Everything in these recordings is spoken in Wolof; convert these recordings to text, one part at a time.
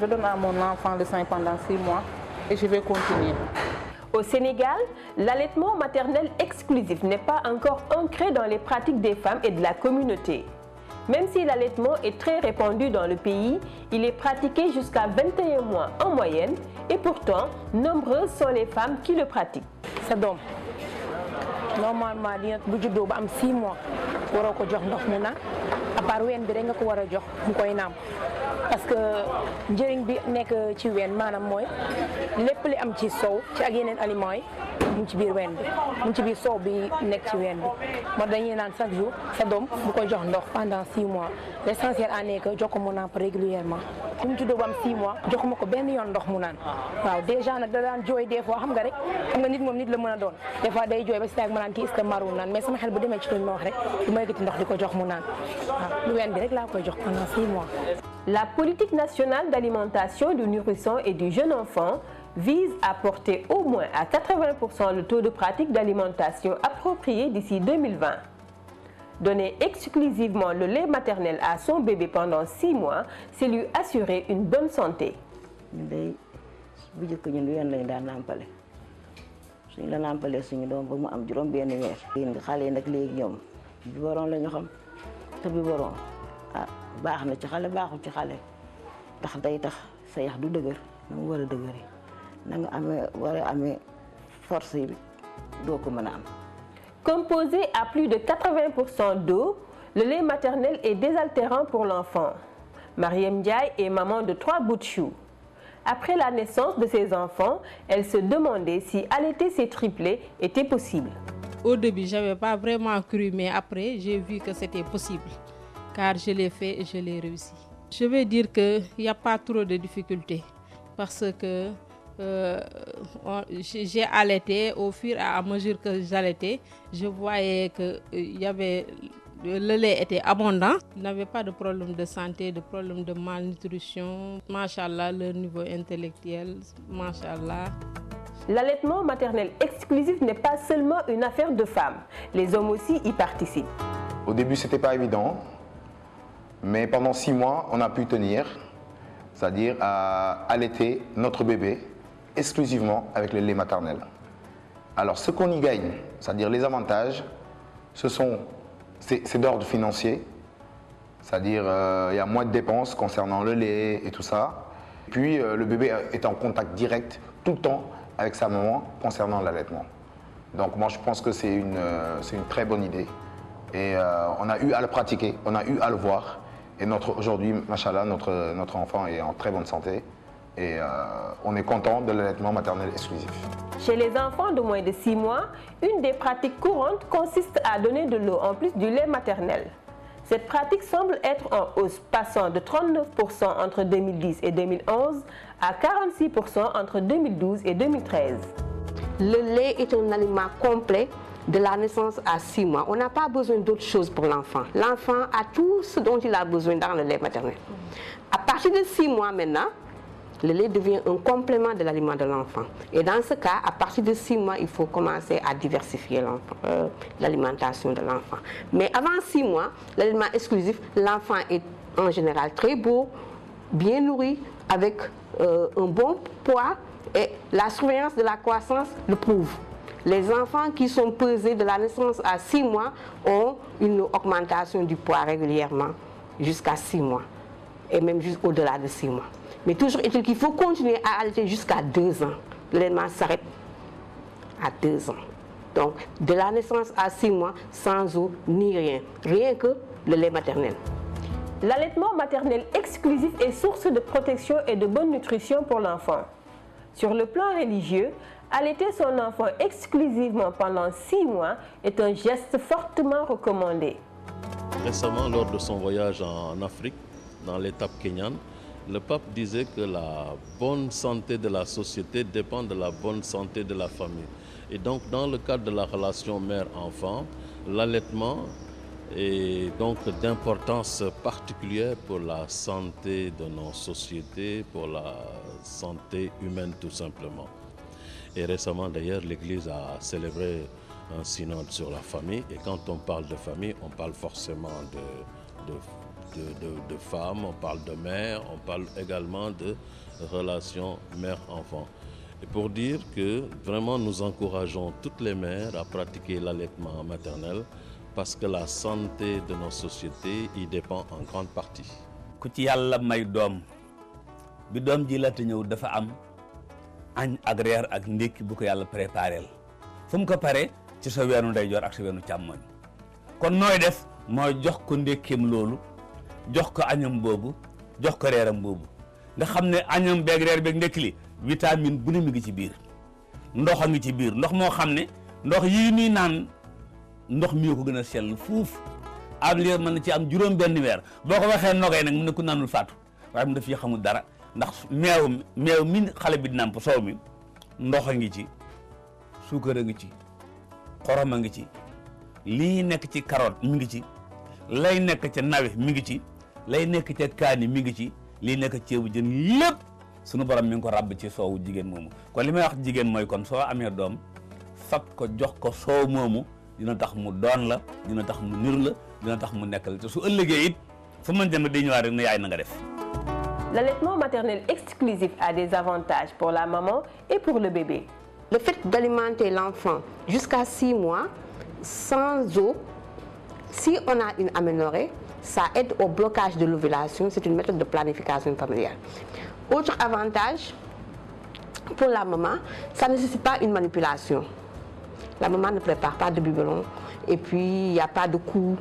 donne à mon enfant le sein pendant 6 mois et je vais continuer. Au Sénégal, l'allaitement maternel exclusif n'est pas encore ancré dans les pratiques des femmes et de la communauté. Même si l'allaitement est très répandu dans le pays, il est pratiqué jusqu'à 21 mois en moyenne et pourtant, nombreuses sont les femmes qui le pratiquent. Sa doom normalement dina bu juddoo ba am 6 mois waroo ko jox ndox mu naan à part ween bi rek nga ko war a jox mu koy naam parce que njëriñ bi nekk ci ween maanaam mooy lépp li am ci sow ci ak yeneen aliments yi mu ngi ci biir ween bi mu ngi ci biir sow bi nekk ci ween bi moo dañuy naan chaque jour sa doom bu ko jox ndox pendant 6 mois l'essentiel en est que jox ko mu naan régulièrement bu mu juddoo ba am 6 mois joxuma ko benn yoon ndox mu naan waaw déjà nag da daan jooy des fois xam nga rek xam nga nit moom nit la mën a doon des fois day jooy ba si ak ma naan kii est-ce que marul naan mais sama xel bu demee ci luñ ma wax rek du ma yëkkati ndox di ko jox mu naan waaw lu ween bi rek laa koy jox pendant 6 mois. La politique nationale d'alimentation du nourrisson et du jeune enfant vise à porter au moins à 80% le taux de pratique d'alimentation appropriée d'ici 2020. Donner exclusivement le lait maternel à son bébé pendant 6 mois, c'est lui assurer une bonne santé. bu jëkk ñun ween lañ daan nàmpale suñu la nàmpalee suñu doom ba mu am juróom benn weer xale yi nag léegi ñoom biberon la ñu xam te biberon baax na ci xale baaxul ci xale ndax day tax sa yax du dëgër na mu war a dëgëri na nga war a amee force yi doo ko mën a am. Composé à plus de 80% d'eau, le lait maternel est désaltérant pour l'enfant. Mariam Ndiaye est maman de 3 bouts de chou. Après la naissance de ses enfants, elle se demandait si allaiter ses triplés était possible. Au début, je n'avais pas vraiment cru, mais après, j'ai vu que c'était possible. Car je l'ai fait et je l'ai réussi. Je vais dire qu'il n'y a pas trop de difficultés parce que j'ai allaité au fur et à mesure que j'allaitais. Je voyais que le lait était abondant. Il n'avait pas de problème de santé, de problème de malnutrition. Machallah, le niveau intellectuel, machallah. L'allaitement maternel exclusif n'est pas seulement une affaire de femmes. Les hommes aussi y participent. Au début, ce n'était pas évident. Mais pendant 6 mois, on a pu tenir, c'est-à-dire à allaiter notre bébé exclusivement avec le lait maternel. Alors, ce qu'on y gagne, c'est-à-dire les avantages, c'est d'ordre financier, c'est-à-dire il y a moins de dépenses concernant le lait et tout ça. Puis, le bébé est en contact direct tout le temps avec sa maman concernant l'allaitement. Donc, moi, je pense que c'est une très bonne idée. Et on a eu à le pratiquer, on a eu à le voir. Et aujourd'hui, machallah, notre enfant est en très bonne santé. Et on est content de l'allaitement maternel exclusif. Chez les enfants de moins de 6 mois, une des pratiques courantes consiste à donner de l'eau en plus du lait maternel. Cette pratique semble être en hausse, passant de 39% entre 2010 et 2011 à 46% entre 2012 et 2013. Le lait est un aliment complet de la naissance à 6 mois. On n'a pas besoin d'autre chose pour l'enfant. L'enfant a tout ce dont il a besoin dans le lait maternel. À partir de 6 mois maintenant, le lait devient un complément de l'aliment de l'enfant. Et dans ce cas, à partir de 6 mois, il faut commencer à diversifier l'alimentation de l'enfant. Mais avant 6 mois, l'aliment exclusif, l'enfant est en général très beau, bien nourri, avec un bon poids, et la surveillance de la croissance le prouve. Les enfants qui sont pesés de la naissance à 6 mois ont une augmentation du poids régulièrement jusqu'à 6 mois et même au-delà de 6 mois. Mais toujours est-il qu'il faut continuer à allaiter jusqu'à 2 ans. L'allaitement s'arrête à 2 ans. Donc, de la naissance à 6 mois, sans eau ni rien. Rien que le lait maternel. L'allaitement maternel exclusif est source de protection et de bonne nutrition pour l'enfant. Sur le plan religieux, allaiter son enfant exclusivement pendant 6 mois est un geste fortement recommandé. Récemment, lors de son voyage en Afrique, dans l'étape kenyane, le pape disait que la bonne santé de la société dépend de la bonne santé de la famille. Et donc, dans le cadre de la relation mère-enfant, l'allaitement est donc d'importance particulière pour la santé de nos sociétés, pour la santé humaine tout simplement. Et récemment d'ailleurs, l'Église a célébré un synode sur la famille. Et quand on parle de famille, on parle forcément de femmes, on parle de mère, on parle également de relations mère-enfant. Et pour dire que vraiment nous encourageons toutes les mères à pratiquer l'allaitement maternel parce que la santé de nos sociétés y dépend en grande partie. ku ci yàlla may doom bi doom ji la te ñëw dafa am añ ak reer ak ndékki bu ko yàlla préparé la fu mu ko paree ci sa weenu ndeyjoor ak sa weenu càmmoñ kon nooy def mooy jox ko ndékkeem loolu jox ko añam boobu jox ko reeram boobu nga xam ne añam beeg reer beeg ndékki li vitamine bu ne mi ngi ci biir ndox a ngi ci biir ndox moo xam ne ndox yii nuy naan ndox mi ko gën a sell fuuf am liir mën na ci am juróom benn weer boo ko waxee nogay nag mu ne ku naanul faatu waaye mu daf yi xamul dara ndax meew mi xale bi di nàmp soow mi ndox a ngi ci suukar a ngi ci xorom a ngi ci lii nekk ci carotte mi ngi ci lay nekk ca nawe mi ngi ci lay nekk ca kaani mi ngi ci lii nekk ceebu jën lépp sunu borom mi ngi ko ràbb ci soowu jigéen moomu kon li may wax jigéen mooy kon soo amee doom fab ko jox ko soow moomu dina tax mu doon la dina tax mu niru la dina tax mu nekk la te su ëllëgee it fu mën dem di ñëwaat rek ne yaay na nga def. L'allaitement maternel exclusif a des avantages pour la maman et pour le bébé. Le fait d'alimenter l'enfant jusqu'à 6 mois sans eau, si on a une aménorrhée, ça aide au blocage de l'ovulation. C'est une méthode de planification familiale. Autre avantage pour la maman, ça ne nécessite pas une manipulation. La maman ne prépare pas de biberon et puis il n'y a pas de coup.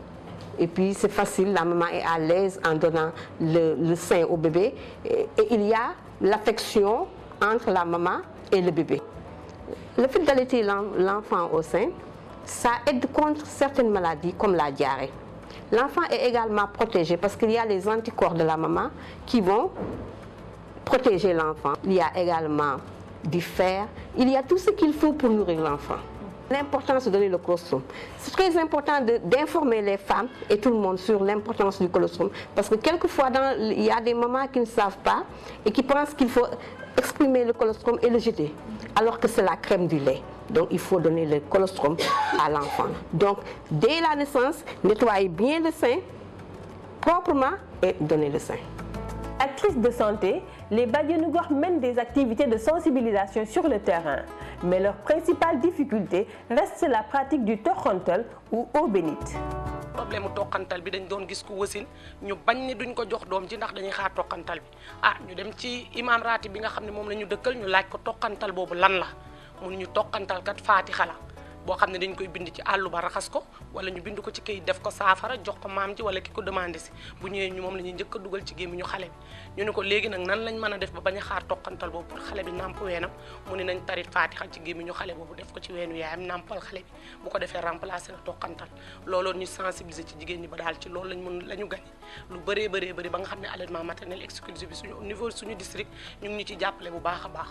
Et puis c'est facile, la maman est à l'aise en donnant le sein au bébé. Et il y a l'affection entre la maman et le bébé. Le fait d'allaiter l'enfant au sein, ça aide contre certaines maladies comme la diarrhée. L'enfant est également protégé parce qu'il y a les anticorps de la maman qui vont protéger l'enfant. Il y a également du fer, il y a tout ce qu'il faut pour nourrir l'enfant. L'importance de donner le colostrum. C'est très important d'informer les femmes et tout le monde sur l'importance du colostrum parce que quelquefois il y a des mamans qui ne savent pas et qui pensent qu'il faut exprimer le colostrum et le jeter alors que c'est la crème du lait. Donc il faut donner le colostrum à l'enfant. Donc dès la naissance, nettoyer bien le sein proprement et donner le sein. Actrices de santé, les bajenu gox mènent des activités de sensibilisation sur le terrain. Mais leur principale difficulté reste la pratique du toqantal ou eau bénite. problème mu toqantal bi dañ doon gis ku wasin ñu bañ ni duñ ko jox doom ji ndax dañuy xaar toqantal bi ñu dem ci imam raati bi nga xam ne moom la ñu dëkkal ñu laaj ko toqantal boobu lan la mun ñu toqantal kat faatixa la boo xam ne dañ koy bind ci àllu ba raxas ko wala ñu bind ko ci këyit def ko saafara jox ko maam ji wala ki ko demandé si bu ñëwee ñu moom la ñuy njëkk a dugal ci gémmiñu xale bi ñu ne ko léegi nag nan lañ mën a def ba bañ a xaar toqantal boobu pour xale bi nàmp weenam mu ne nañ tarit faatixa ci gémmiñu xale boobu def ko ci weenu yaayam nàmpal xale bi bu ko defee remplacer la toqantal looloon ñu sensibiliser ci jigéen ñi ba daal ci loolu la ñu gagné lu bëree ba nga xam ne allaitement maternel exclusif bi suñu au niveau suñu district ñu ngi ñu ci jàppale bu baax a baax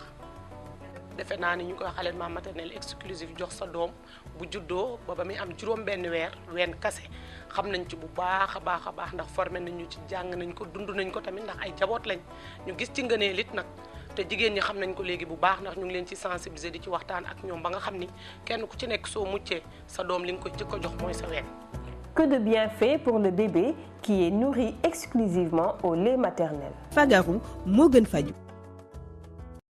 defe naa ni ñu koy wax allaitement maternel exclusif jox sa doom bu juddoo ba muy am juróom benn weer ween kase xam nañ ci bu baax a baax ndax formé nañ ñu ci jàng nañ ko dund nañ ko tamit ndax ay jaboot lañ ñu gis ci ngëneel it nag te jigéen ñi xam nañ ko léegi bu baax ndax ñu ngi leen ci sensibiliser di ci waxtaan ak ñoom ba nga xam ni kenn ku ci nekk soo muccee sa doom li nga ko jëkk a jox mooy sa ween. Que de bienfaits pour le bébé qui est nourri exclusivement au lait maternel. Fagaru moo gën faju.